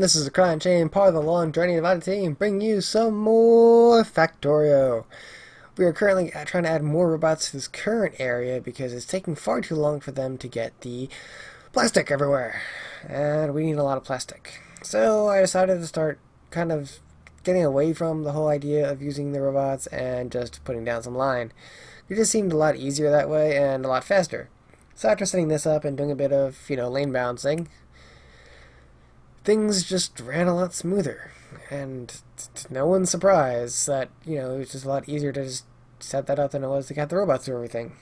everyone, this is ACryInShame, part of the long journey divided team, bringing you some more Factorio. We are currently trying to add more robots to this current area because it's taking far too long for them to get the plastic everywhere. And we need a lot of plastic. So I decided to start kind of getting away from the whole idea of using the robots and just putting down some line. It just seemed a lot easier that way and a lot faster. So after setting this up and doing a bit of, lane balancing, things just ran a lot smoother, and no one's surprised that, it was just a lot easier to just set that up than it was to get the robots through everything.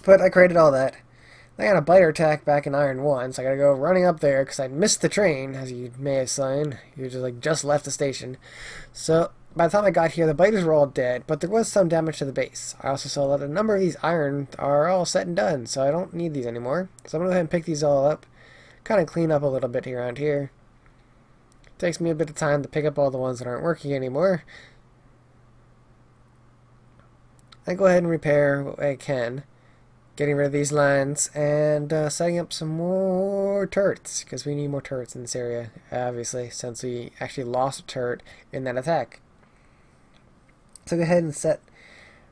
But I created all that. I got a biter attack back in Iron 1, so I gotta go running up there because I missed the train, as you may have seen. You just left the station. So by the time I got here, the biters were all dead, but there was some damage to the base. I also saw that a number of these iron are all set and done, so I don't need these anymore. So I'm gonna go ahead and pick these all up. Kind of clean up a little bit around here. Takes me a bit of time to pick up all the ones that aren't working anymore. I go ahead and repair what I can, getting rid of these lines and setting up some more turrets, because we need more turrets in this area, obviously, since we actually lost a turret in that attack. So go ahead and set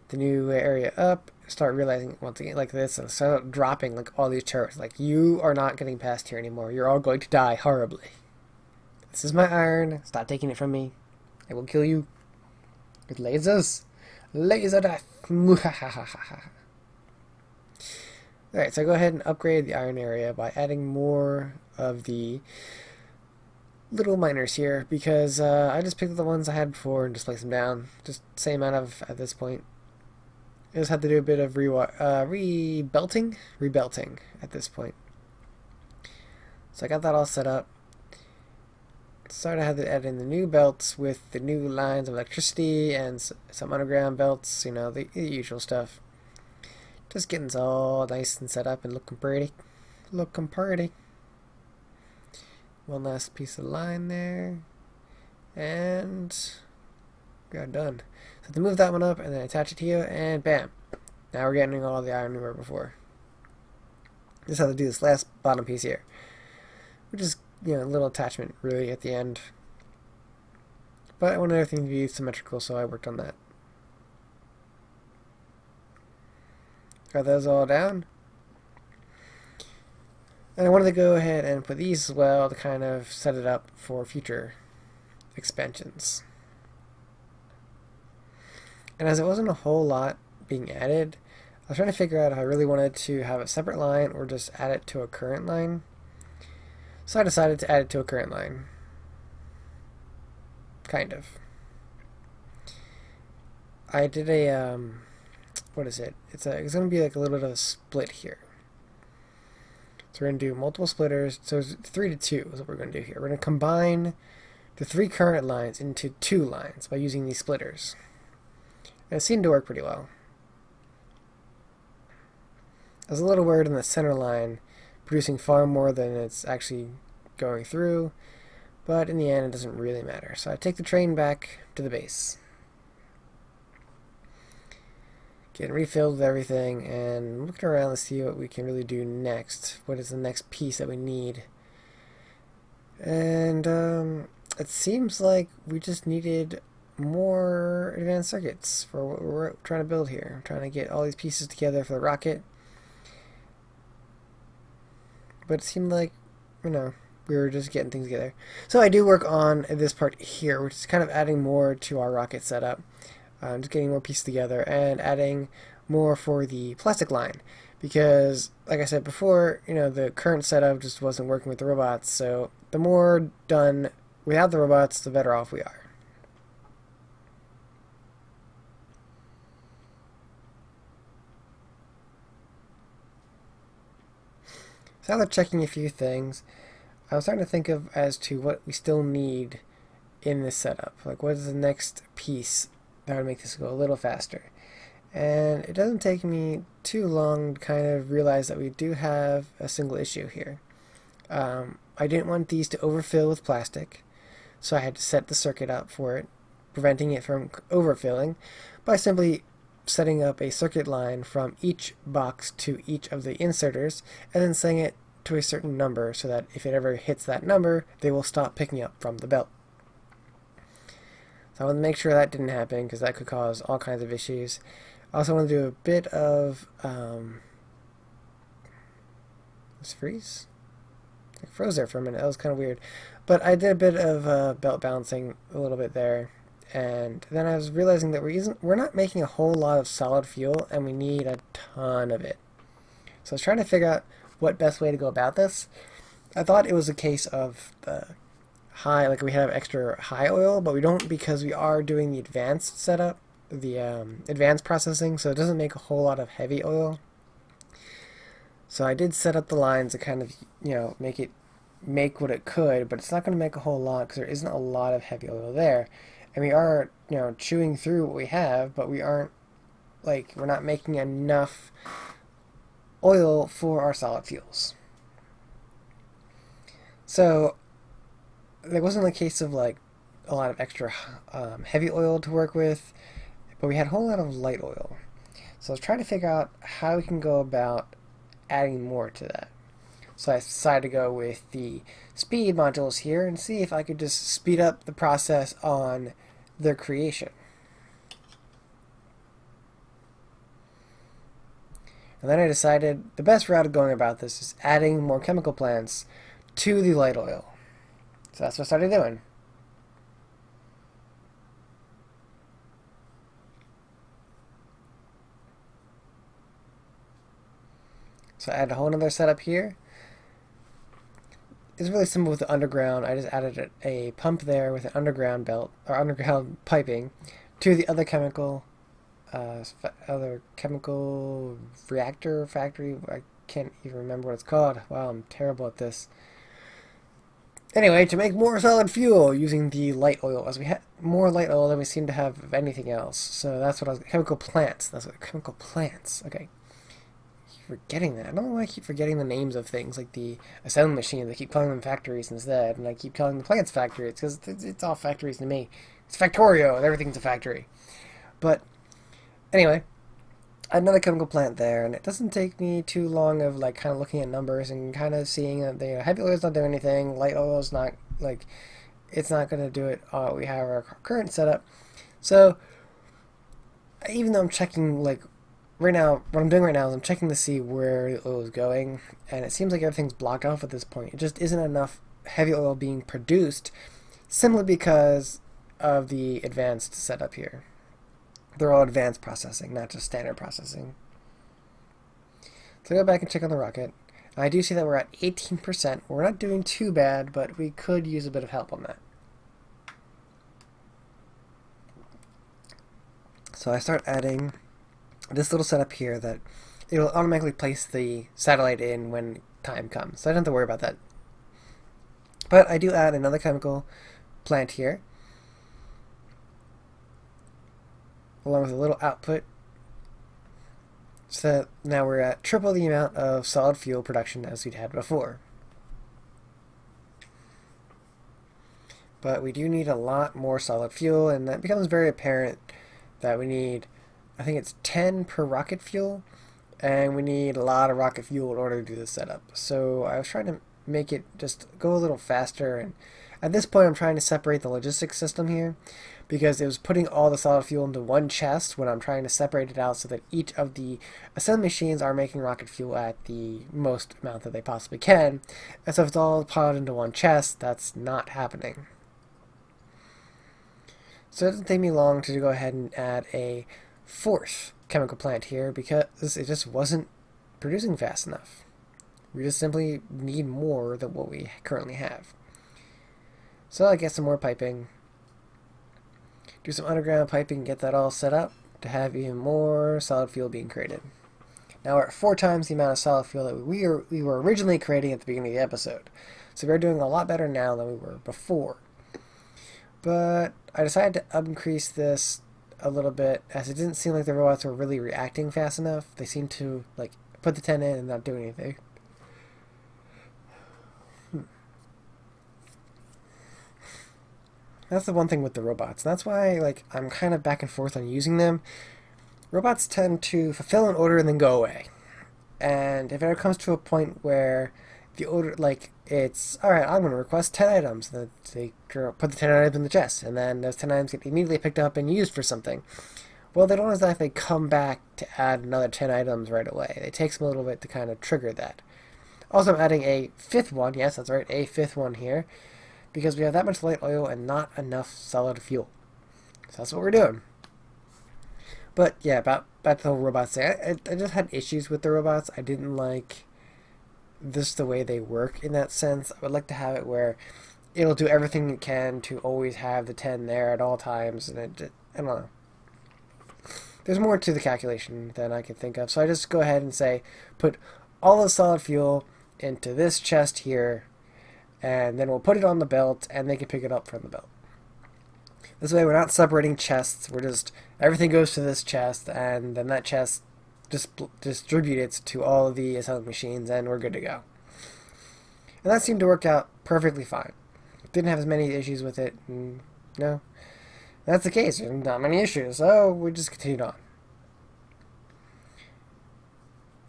the new area up. Start realizing once again like this, and start dropping like all these turrets. Like, you are not getting past here anymore. You're all going to die horribly. This is my iron. Stop taking it from me. I will kill you with lasers. Laser death. Alright, so I go ahead and upgrade the iron area by adding more of the little miners here, because I just picked up the ones I had before and just placed them down. Just same amount of at this point. I just had to do a bit of rebelting at this point. So I got that all set up. Started to have to add in the new belts with the new lines of electricity and some underground belts, the usual stuff. Just getting it all nice and set up and looking pretty. Looking pretty. One last piece of line there. And got done. So to move that one up and then attach it here, and bam. Now we're getting all the iron we were before. Just have to do this last bottom piece here, which is, a little attachment really at the end. But I wanted everything to be symmetrical, so I worked on that. Got those all down. And I wanted to go ahead and put these as well to kind of set it up for future expansions. And as it wasn't a whole lot being added, I was trying to figure out if I really wanted to have a separate line or just add it to a current line. So I decided to add it to a current line. Kind of. I did a, what is it? It's going to be like a little bit of a split here. So we're going to do multiple splitters. So it's 3 to 2 is what we're going to do here. We're going to combine the 3 current lines into 2 lines by using these splitters. And it seemed to work pretty well. I was a little worried in the center line, producing far more than it's actually going through, but in the end it doesn't really matter. So I take the train back to the base. Getting refilled with everything and looking around to see what we can really do next. What is the next piece that we need? And it seems like we just needed more advanced circuits for what we're trying to build here. I'm trying to get all these pieces together for the rocket. But it seemed like, we were just getting things together. So I do work on this part here, which is kind of adding more to our rocket setup. Just getting more pieces together and adding more for the plastic line. Because, like I said before, the current setup just wasn't working with the robots. So the more done without the robots, the better off we are. So after checking a few things, I was starting to think of as to what we still need in this setup. Like, what is the next piece that would make this go a little faster? And it doesn't take me too long to kind of realize that we do have a single issue here. I didn't want these to overfill with plastic, so I had to set the circuit up for it, preventing it from overfilling by simply setting up a circuit line from each box to each of the inserters, and then setting it to a certain number so that if it ever hits that number, they will stop picking up from the belt. So I want to make sure that didn't happen because that could cause all kinds of issues. I also want to do a bit of let's freeze. I froze there for a minute. That was kind of weird, but I did a bit of belt balancing a little bit there, and then I was realizing that we're not making a whole lot of solid fuel, and we need a ton of it. So I was trying to figure out what best way to go about this. I thought it was a case of the high, like we have extra high oil, but we don't because we are doing the advanced setup, the advanced processing, so it doesn't make a whole lot of heavy oil. So I did set up the lines to kind of, you know, make what it could, but it's not going to make a whole lot because there isn't a lot of heavy oil there. And we are, you know, chewing through what we have, but we aren't, like, we're not making enough oil for our solid fuels. So there wasn't a case of like a lot of extra heavy oil to work with, but we had a whole lot of light oil. So I was trying to figure out how we can go about adding more to that. So I decided to go with the speed modules here and see if I could just speed up the process on their creation. And then I decided the best route of going about this is adding more chemical plants to the light oil. So that's what I started doing. So I added a whole other setup here. It's really simple with the underground. I just added a pump there with an underground belt, or underground piping, to the other chemical reactor factory. I can't even remember what it's called. Wow, I'm terrible at this. Anyway, to make more solid fuel using the light oil, as we had more light oil than we seem to have of anything else. So that's what I was, chemical plants. That's what chemical plants. Okay. I keep forgetting that. I don't know why I keep forgetting the names of things like the assembly machine. They keep calling them factories instead, and I keep calling the plants factories because it's all factories to me. It's Factorio, and everything's a factory. But anyway, I had another chemical plant there, and it doesn't take me too long of like kind of looking at numbers and kind of seeing that the heavy oil is not doing anything, light oil is not, like, it's not going to do it. We have our current setup. So even though I'm checking, like, right now, what I'm doing right now is I'm checking to see where the oil is going, and it seems like everything's blocked off at this point. It just isn't enough heavy oil being produced simply because of the advanced setup here. They're all advanced processing, not just standard processing. So I go back and check on the rocket. I do see that we're at 18%. We're not doing too bad, but we could use a bit of help on that. So I start adding this little setup here that it will automatically place the satellite in when time comes. So I don't have to worry about that. But I do add another chemical plant here, along with a little output, so now we're at triple the amount of solid fuel production as we'd had before. But we do need a lot more solid fuel, and that becomes very apparent that we need, I think it's 10 per rocket fuel, and we need a lot of rocket fuel in order to do this setup. So I was trying to make it just go a little faster, and at this point I'm trying to separate the logistics system here, because it was putting all the solid fuel into one chest when I'm trying to separate it out so that each of the assembly machines are making rocket fuel at the most amount that they possibly can. And so if it's all piled into one chest, that's not happening. So it doesn't take me long to go ahead and add a fourth chemical plant here because it just wasn't producing fast enough. We just simply need more than what we currently have. So I get some more piping. Do some underground piping, get that all set up to have even more solid fuel being created. Now we're at 4 times the amount of solid fuel that we were originally creating at the beginning of the episode. So we're doing a lot better now than we were before. But I decided to increase this a little bit, as it didn't seem like the robots were really reacting fast enough. They seemed to like put the 10 in and not do anything. That's the one thing with the robots. That's why, like, I'm kind of back and forth on using them. Robots tend to fulfill an order and then go away. And if it ever comes to a point where the order, like, it's, alright, I'm going to request 10 items. And they put the 10 items in the chest, and then those 10 items get immediately picked up and used for something. Well, they don't exactly come back to add another 10 items right away. It takes them a little bit to kind of trigger that. Also, I'm adding a fifth one, yes, that's right, a fifth one here, because we have that much light oil and not enough solid fuel. So that's what we're doing. But yeah, back to the whole robots thing. I just had issues with the robots. I didn't like this the way they work in that sense. I would like to have it where it'll do everything it can to always have the 10 there at all times, and I don't know. There's more to the calculation than I can think of, so I just go ahead and say, put all the solid fuel into this chest here, and then we'll put it on the belt, and they can pick it up from the belt. This way we're not separating chests, we're just, everything goes to this chest, and then that chest just distributes to all of the assembly machines, and we're good to go. And that seemed to work out perfectly fine. Didn't have as many issues with it, and no. That's the case, there's not many issues, so we just continued on.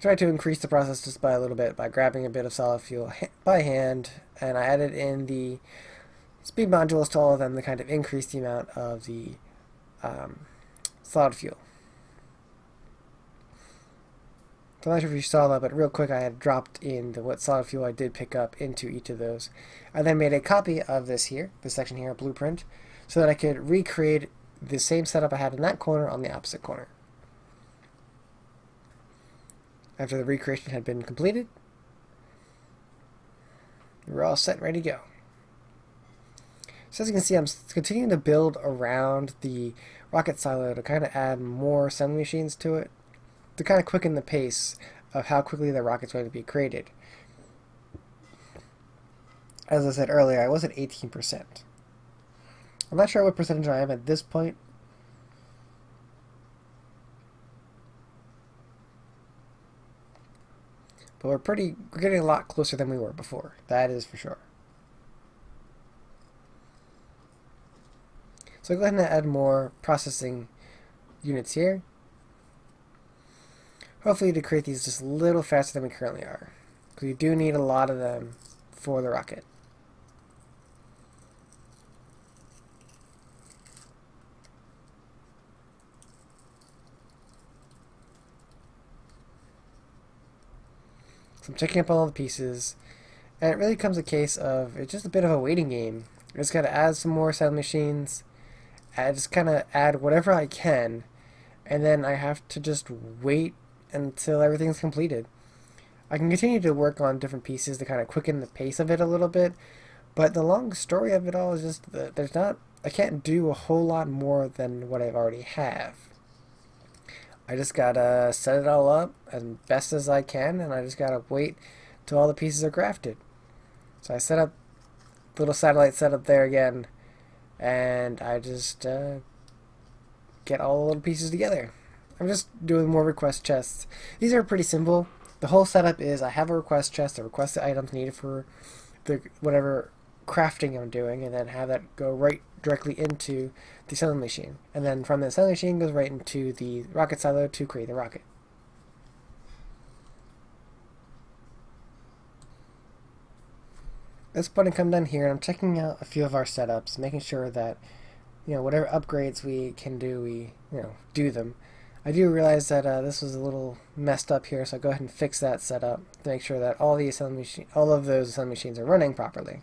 Tried to increase the process just by a little bit by grabbing a bit of solid fuel by hand, and I added in the speed modules to all of them to kind of increase the amount of the solid fuel. So I'm not sure if you saw that, but real quick I had dropped in what solid fuel I did pick up into each of those. I then made a copy of this here, this section here, a blueprint, so that I could recreate the same setup I had in that corner on the opposite corner. After the recreation had been completed, we're all set and ready to go. So as you can see, I'm continuing to build around the rocket silo to kind of add more assembly machines to it, to kind of quicken the pace of how quickly the rocket's going to be created. As I said earlier, I was at 18%. I'm not sure what percentage I am at this point. But we're getting a lot closer than we were before. That is for sure. So go ahead and add more processing units here. Hopefully to create these just a little faster than we currently are. Because we do need a lot of them for the rocket. So I'm checking up all the pieces, and it really comes a case of, it's just a bit of a waiting game. I just gotta add some more assembly machines, I just kinda add whatever I can, and then I have to just wait until everything's completed. I can continue to work on different pieces to kind of quicken the pace of it a little bit, but the long story of it all is just that I can't do a whole lot more than what I already have. I just gotta set it all up as best as I can, and I just gotta wait till all the pieces are crafted. So I set up the little satellite setup there again, and I just get all the little pieces together. I'm just doing more request chests. These are pretty simple. The whole setup is I have a request chest, I request the items needed for the whatever crafting I'm doing, and then have that go right directly into the assembly machine. And then from the assembly machine goes right into the rocket silo to create the rocket. At this point I come down here and I'm checking out a few of our setups, making sure that, you know, whatever upgrades we can do, we, you know, do them. I do realize that this was a little messed up here, so I'll go ahead and fix that setup to make sure that all of those assembly machines are running properly.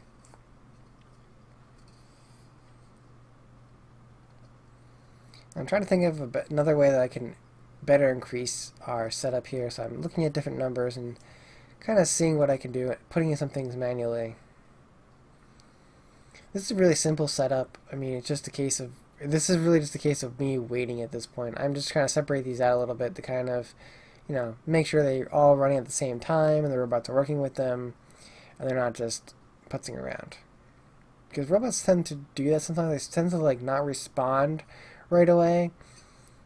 I'm trying to think of another way that I can better increase our setup here, so I'm looking at different numbers and kind of seeing what I can do, putting in some things manually. This is a really simple setup. I mean, it's just a case of, this is really just a case of me waiting at this point. I'm just trying to separate these out a little bit to kind of, you know, make sure they're all running at the same time and the robots are working with them and they're not just putzing around. Because robots tend to do that sometimes. They tend to like not respond right away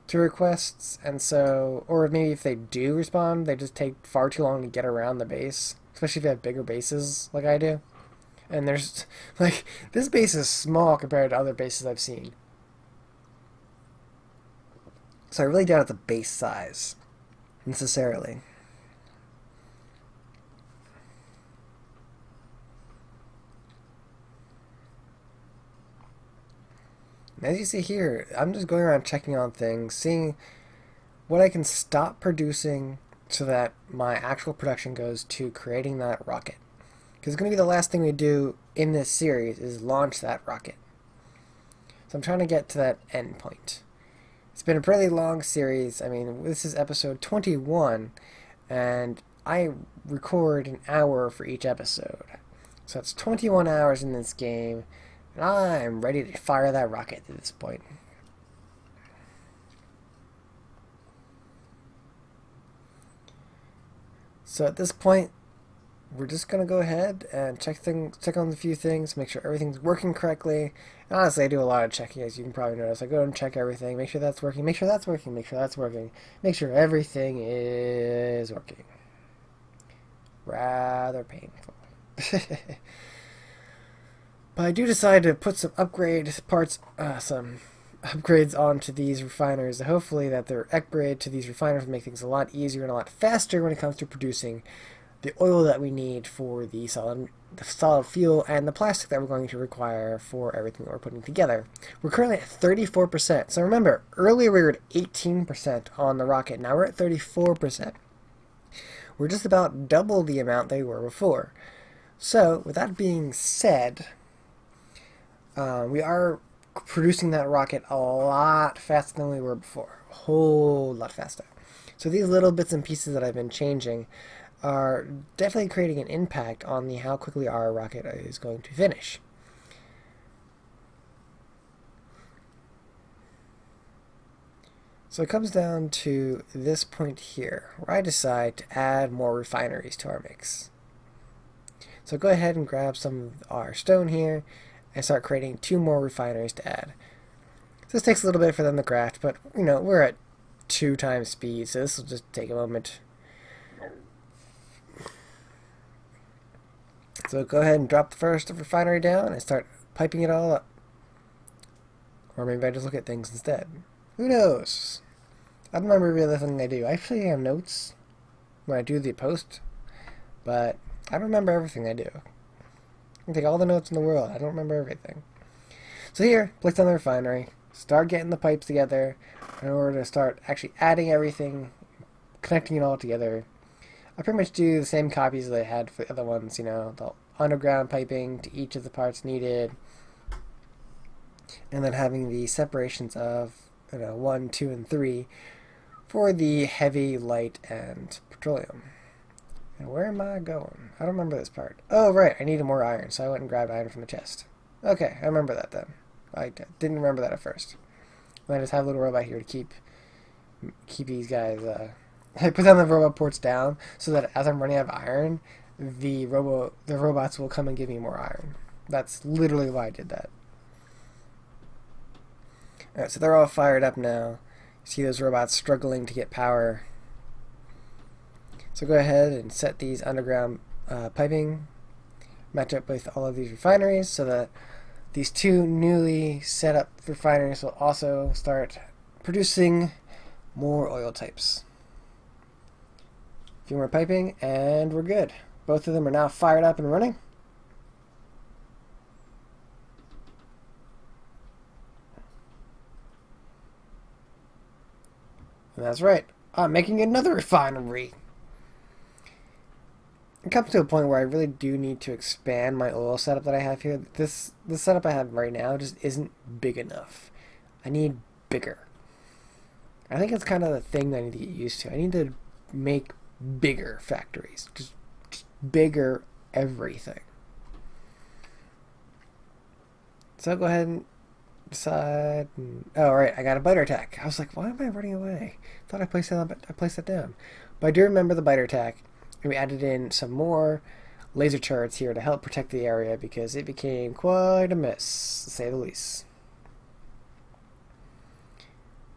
to requests, and so, or maybe if they do respond, they just take far too long to get around the base, especially if they have bigger bases like I do. And there's, like, this base is small compared to other bases I've seen. So I really doubt it's the base size, necessarily. As you see here, I'm just going around checking on things, seeing what I can stop producing so that my actual production goes to creating that rocket. Because it's going to be the last thing we do in this series is launch that rocket. So I'm trying to get to that end point. It's been a pretty long series. I mean, this is episode 21, and I record an hour for each episode. So it's 21 hours in this game, and I'm ready to fire that rocket at this point. So at this point, we're just going to go ahead and check on a few things, make sure everything's working correctly. And honestly, I do a lot of checking, as you can probably notice. I go and check everything, make sure that's working, make sure that's working, make sure that's working, make sure everything is working. Rather painful. But I do decide to put some some upgrades onto these refiners. Hopefully that their upgrade to these refiners will make things a lot easier and a lot faster when it comes to producing the oil that we need for the solid fuel and the plastic that we're going to require for everything that we're putting together. We're currently at 34%. So remember, earlier we were at 18% on the rocket. Now we're at 34%. We're just about double the amount they were before. So with that being said, we are producing that rocket a lot faster than we were before. A whole lot faster. So these little bits and pieces that I've been changing are definitely creating an impact on how quickly our rocket is going to finish. So it comes down to this point here, where I decide to add more refineries to our mix. So go ahead and grab some of our stone here and start creating 2 more refineries to add. This takes a little bit for them to craft, but you know, we're at 2 times speed, so this will just take a moment. So go ahead and drop the first refinery down and start piping it all up. Or maybe I just look at things instead. Who knows? I don't remember everything I do. I actually have notes when I do the post, but I don't remember everything I do. I can take all the notes in the world. I don't remember everything. So here, place down the refinery. Start getting the pipes together in order to start actually adding everything, connecting it all together. I pretty much do the same copies that I had for the other ones, you know, the underground piping to each of the parts needed, and then having the separations of 1, 2, and 3 for the heavy, light, and petroleum. And where am I going? I don't remember this part. Oh, right, I needed more iron, so I went and grabbed iron from the chest. Okay, I remember that then. I didn't remember that at first. And I just have a little robot here to keep these guys. I put down the robot ports down so that as I'm running out of iron, the robots will come and give me more iron. That's literally why I did that. Alright, so they're all fired up now. See those robots struggling to get power. So go ahead and set these underground piping, match up with all of these refineries so that these 2 newly set up refineries will also start producing more oil types. A few more piping and we're good. Both of them are now fired up and running. And that's right, I'm making another refinery. It comes to a point where I really do need to expand my oil setup that I have here. The setup I have right now just isn't big enough. I need bigger. I think it's kind of the thing that I need to get used to. I need to make bigger factories. Just bigger everything. So I'll go ahead and decide. Oh, right, I got a biter attack. I was like, why am I running away? I thought I placed it down. But I do remember the biter attack. And we added in some more laser turrets here to help protect the area because it became quite a mess, to say the least.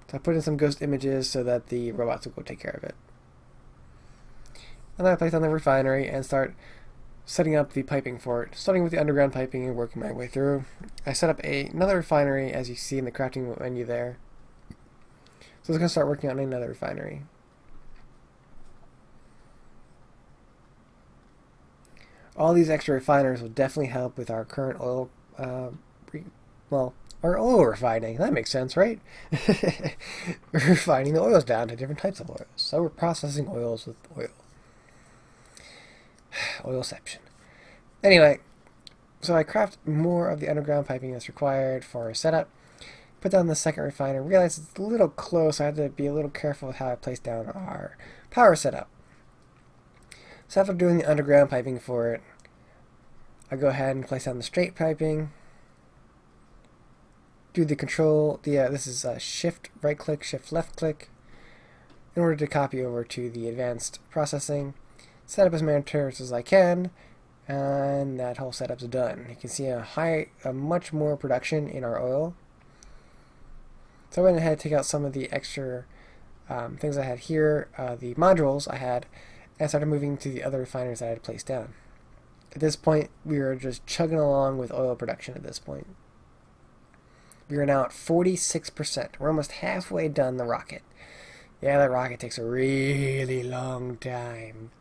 So I put in some ghost images so that the robots will go take care of it. And then I placed on the refinery and start setting up the piping for it, starting with the underground piping and working my way through. I set up another refinery, as you see in the crafting menu there. So I was going to start working on another refinery. All these extra refiners will definitely help with our current oil, Or oil refining. That makes sense, right? We're refining the oils down to different types of oils. So we're processing oils with oil. Oilception. Anyway, so I craft more of the underground piping that's required for our setup. Put down the second refiner. Realize it's a little close. I had to be a little careful with how I place down our power setup. So after doing the underground piping for it, I go ahead and place down the straight piping. Do the control, this is shift right click, shift left click, in order to copy over to the advanced processing. Set up as many turrets as I can, and that whole setup's done. You can see a much more production in our oil. So I went ahead and take out some of the extra things I had here, the modules I had, and started moving to the other refiners that I had placed down. At this point, we were just chugging along with oil production at this point. We are now at 46%. We're almost halfway done the rocket. Yeah, that rocket takes a really long time.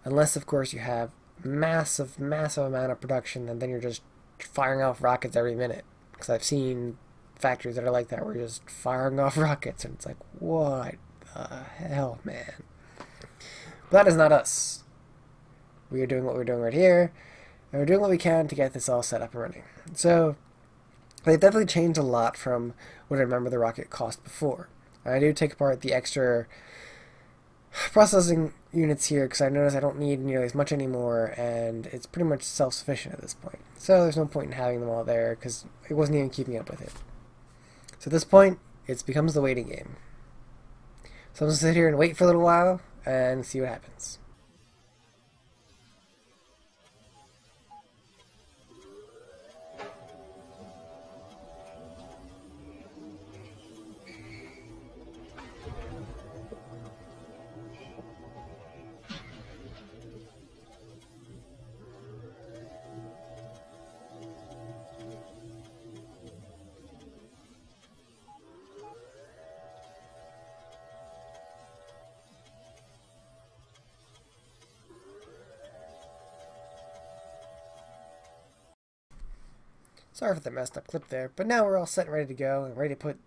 Unless, of course, you have massive amount of production, and then you're just firing off rockets every minute. Because I've seen factories that are like that, where you're just firing off rockets, and it's like, what the hell, man? But that is not us. We are doing what we're doing right here, and we're doing what we can to get this all set up and running. So they've definitely changed a lot from what I remember the rocket cost before. I do take apart the extra processing units here because I notice I don't need nearly as much anymore, and it's pretty much self-sufficient at this point. So there's no point in having them all there because it wasn't even keeping up with it. So at this point, it becomes the waiting game. So I'm going to sit here and wait for a little while and see what happens. Sorry for the messed up clip there, but now we're all set and ready to go and ready to put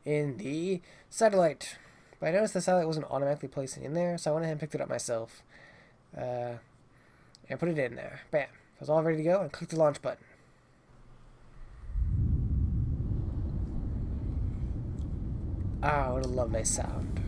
in the satellite. But I noticed the satellite wasn't automatically placing in there, so I went ahead and picked it up myself and put it in there. Bam. So it's all ready to go, and click the launch button. Ah, what a lovely sound.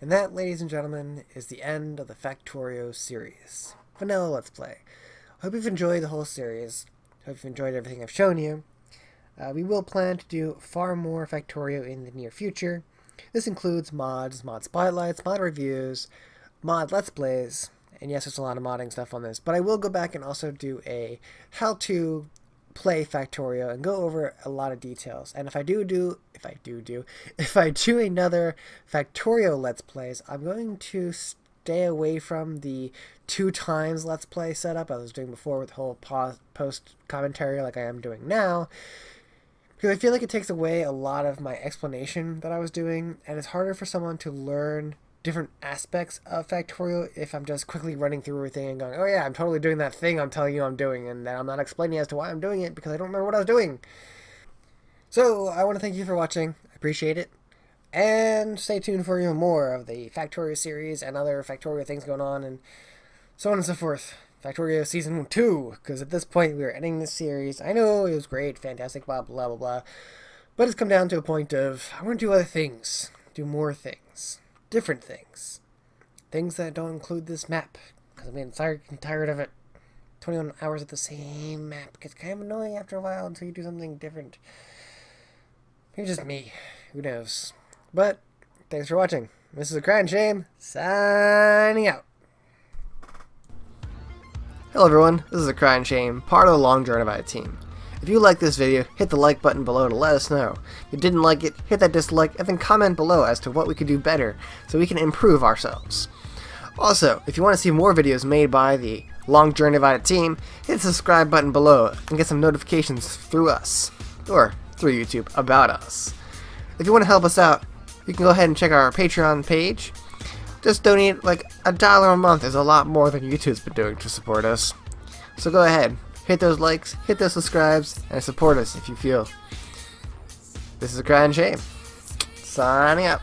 And that, ladies and gentlemen, is the end of the Factorio series. Vanilla Let's Play. I hope you've enjoyed the whole series. Hope you've enjoyed everything I've shown you. We will plan to do far more Factorio in the near future. This includes mods, mod spotlights, mod reviews, mod Let's Plays, and yes, there's a lot of modding stuff on this. But I will go back and also do a how-to play Factorio and go over a lot of details. And if I do another Factorio Let's Plays, I'm going to stay away from the 2 times Let's Play setup I was doing before with the whole post commentary like I am doing now, because I feel like it takes away a lot of my explanation that I was doing, and it's harder for someone to learn different aspects of Factorio if I'm just quickly running through everything and going, oh yeah, I'm totally doing that thing I'm telling you I'm doing, and then I'm not explaining as to why I'm doing it because I don't remember what I was doing. So I want to thank you for watching. I appreciate it. And stay tuned for even more of the Factorio series and other Factorio things going on, and so on and so forth. Factorio Season 2, because at this point we are ending this series. I know it was great, fantastic, blah, blah, blah, blah. But it's come down to a point of, I want to do other things. Do more things. Different things. Things that don't include this map. Because I'm getting tired of it. 21 hours of the same map. It gets kind of annoying after a while until you do something different. Maybe just me. Who knows? But, thanks for watching. This is ACryInShame, signing out. Hello everyone, this is ACryInShame, part of the Long Journey by team. If you like this video, hit the like button below to let us know. If you didn't like it, hit that dislike, and then comment below as to what we could do better, so we can improve ourselves. Also, if you want to see more videos made by the Long Journey by team, hit the subscribe button below and get some notifications through us, or through YouTube, about us. If you want to help us out, you can go ahead and check our Patreon page. Just donate like $1 a month is a lot more than YouTube's been doing to support us. So go ahead, hit those likes, hit those subscribes, and support us if you feel. This is ACryInShame. Signing out.